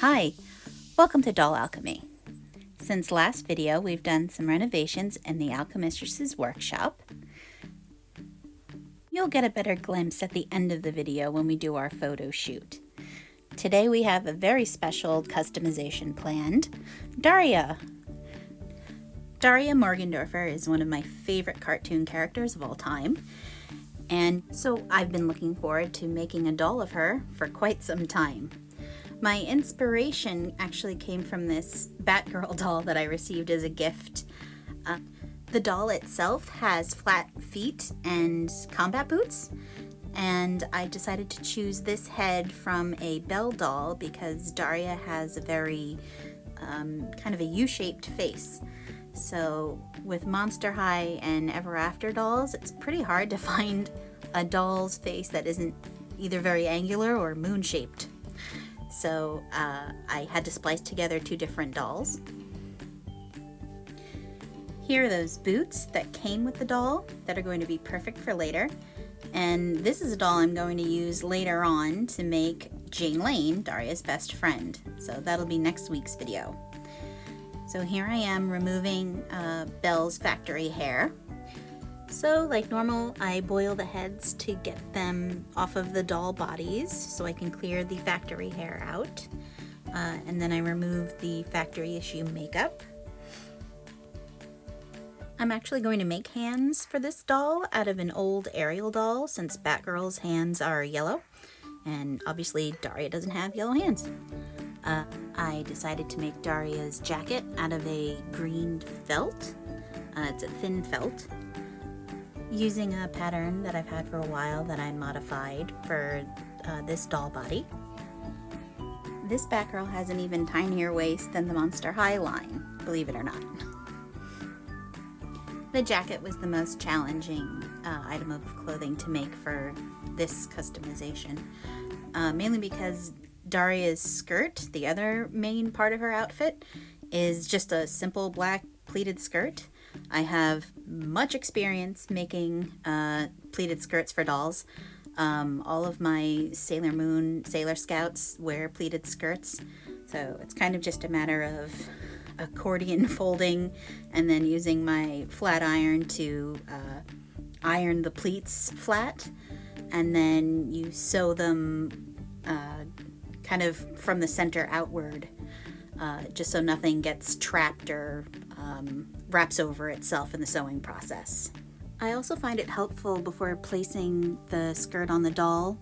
Hi, welcome to Doll Alchemy. Since last video, we've done some renovations in the Alchemistress's workshop. You'll get a better glimpse at the end of the video when we do our photo shoot. Today we have a very special customization planned. Daria Morgendorffer is one of my favorite cartoon characters of all time. And so I've been looking forward to making a doll of her for quite some time. My inspiration actually came from this Batgirl doll that I received as a gift. The doll itself has flat feet and combat boots, and I decided to choose this head from a Belle doll because Daria has a very kind of a U-shaped face. So with Monster High and Ever After dolls, it's pretty hard to find a doll's face that isn't either very angular or moon-shaped. So I had to splice together two different dolls. Here are those boots that came with the doll that are going to be perfect for later. And this is a doll I'm going to use later on to make Jane Lane, Daria's best friend. So that'll be next week's video. So here I am removing Belle's factory hair. So like normal, I boil the heads to get them off of the doll bodies so I can clear the factory hair out. And then I remove the factory issue makeup. I'm actually going to make hands for this doll out of an old Ariel doll since Batgirl's hands are yellow. And obviously Daria doesn't have yellow hands. I decided to make Daria's jacket out of a green felt. It's a thin felt. Using a pattern that I've had for a while that I modified for this doll body. This Batgirl has an even tinier waist than the Monster High line, believe it or not. The jacket was the most challenging item of clothing to make for this customization, mainly because Daria's skirt, the other main part of her outfit, is just a simple black pleated skirt. I have much experience making pleated skirts for dolls. All of my Sailor Moon Sailor Scouts wear pleated skirts, so it's kind of just a matter of accordion folding and then using my flat iron to iron the pleats flat, and then you sew them kind of from the center outward, just so nothing gets trapped or wraps over itself in the sewing process. I also find it helpful before placing the skirt on the doll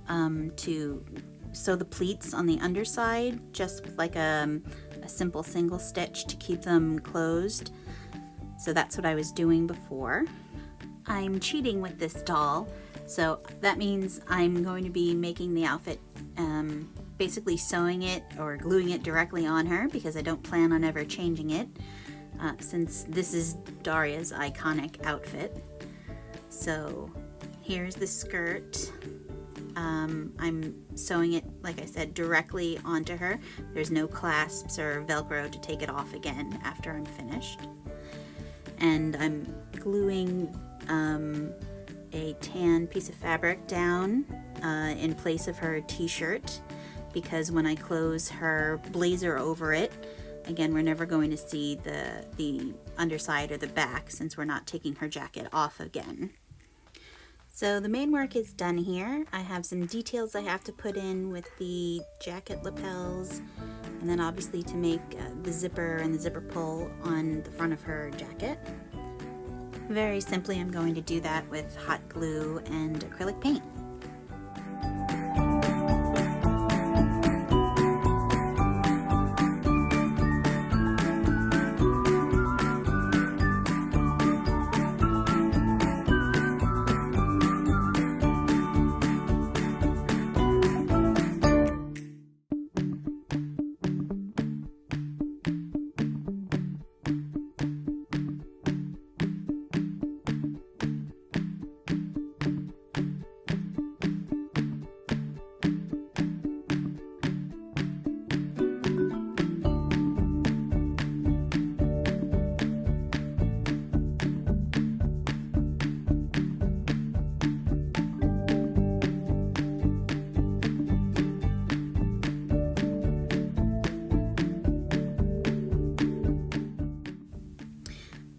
to sew the pleats on the underside, just with like a simple single stitch to keep them closed. So that's what I was doing before. I'm cheating with this doll, so that means I'm going to be making the outfit basically sewing it or gluing it directly on her because I don't plan on ever changing it since this is Daria's iconic outfit. So here's the skirt. I'm sewing it, like I said, directly onto her. There's no clasps or Velcro to take it off again after I'm finished. And I'm gluing a tan piece of fabric down in place of her t-shirt, because when I close her blazer over it, again, we're never going to see the underside or the back since we're not taking her jacket off again. So the main work is done here. I have some details I have to put in with the jacket lapels, and then obviously to make the zipper and the zipper pull on the front of her jacket. Very simply, I'm going to do that with hot glue and acrylic paint.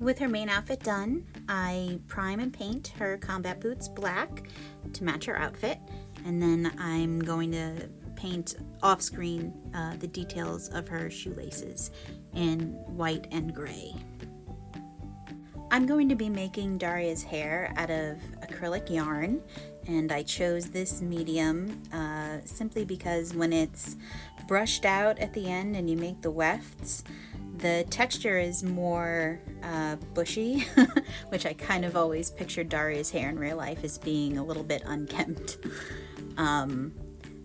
With her main outfit done, I prime and paint her combat boots black to match her outfit, and then I'm going to paint off screen the details of her shoelaces in white and gray. I'm going to be making Daria's hair out of acrylic yarn, and I chose this medium simply because when it's brushed out at the end and you make the wefts, the texture is more bushy, which I kind of always pictured Daria's hair in real life as being a little bit unkempt.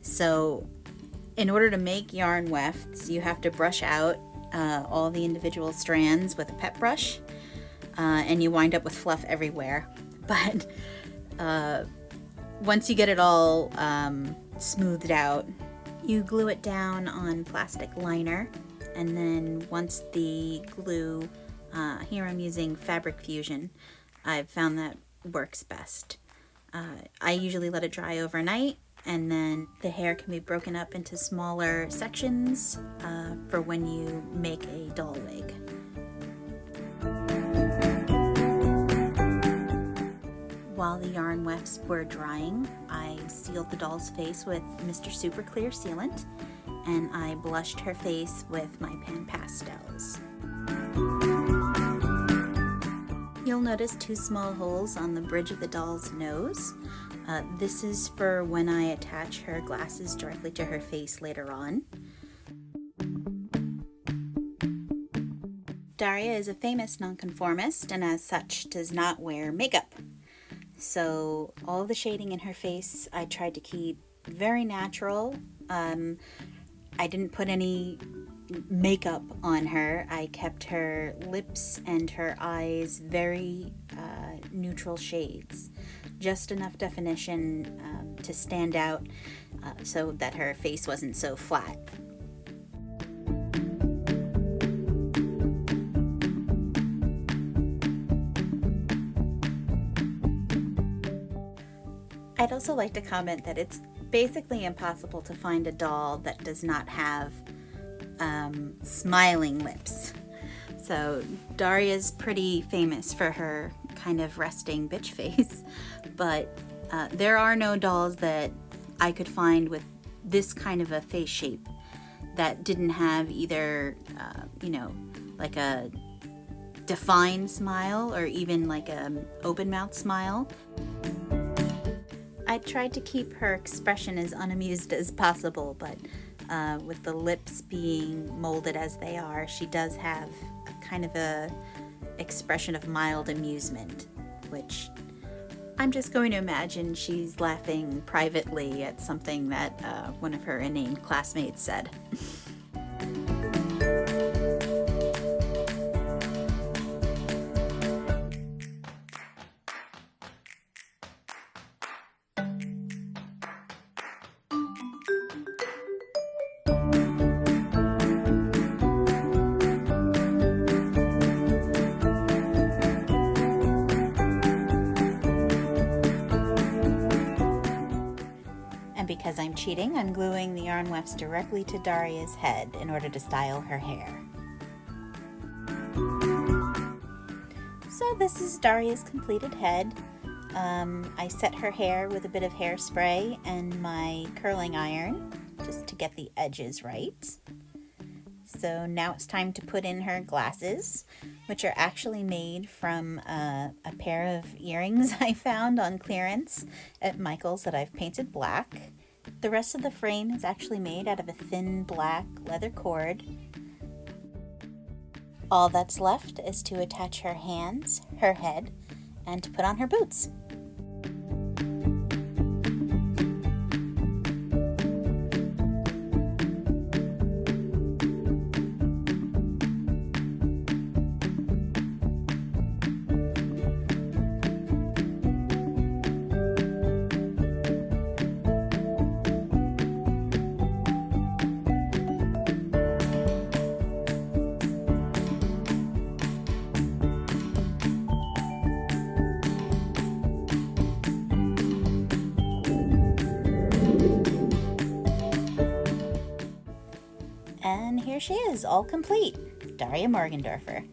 So in order to make yarn wefts, you have to brush out all the individual strands with a pet brush, and you wind up with fluff everywhere. But once you get it all smoothed out, you glue it down on plastic liner, and then once the glue, here I'm using Fabric Fusion, I've found that works best. I usually let it dry overnight, and then the hair can be broken up into smaller sections for when you make a doll wig. While the yarn wefts were drying, I sealed the doll's face with Mr. Super Clear Sealant, and I blushed her face with my pan pastels. You'll notice 2 small holes on the bridge of the doll's nose. This is for when I attach her glasses directly to her face later on. Daria is a famous nonconformist and as such does not wear makeup. So all the shading in her face I tried to keep very natural. I didn't put any makeup on her. I kept her lips and her eyes very neutral shades. Just enough definition to stand out so that her face wasn't so flat. I'd also like to comment that it's basically impossible to find a doll that does not have smiling lips. So Daria's pretty famous for her kind of resting bitch face, but there are no dolls that I could find with this kind of a face shape that didn't have either, like a defined smile or even like an open mouth smile. I tried to keep her expression as unamused as possible, but with the lips being molded as they are, she does have a kind of a expression of mild amusement, which I'm just going to imagine she's laughing privately at something that one of her inane classmates said. And because I'm cheating, I'm gluing the yarn wefts directly to Daria's head in order to style her hair. So this is Daria's completed head. I set her hair with a bit of hairspray and my curling iron just to get the edges right. So now it's time to put in her glasses, which are actually made from a pair of earrings I found on clearance at Michael's that I've painted black. The rest of the frame is actually made out of a thin black leather cord. All that's left is to attach her hands, her head, and to put on her boots. And here she is, all complete, Daria Morgendorffer.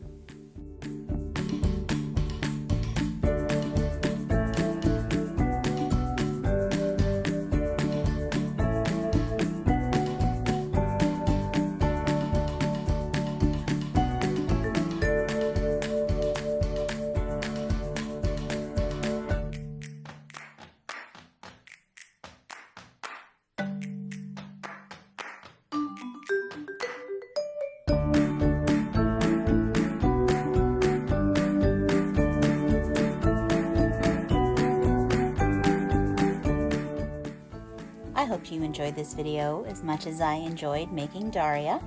enjoyed this video as much as I enjoyed making Daria.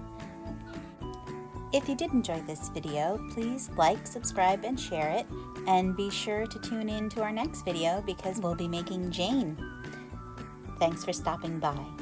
If you did enjoy this video, please like, subscribe, and share it. And be sure to tune in to our next video because we'll be making Jane. Thanks for stopping by.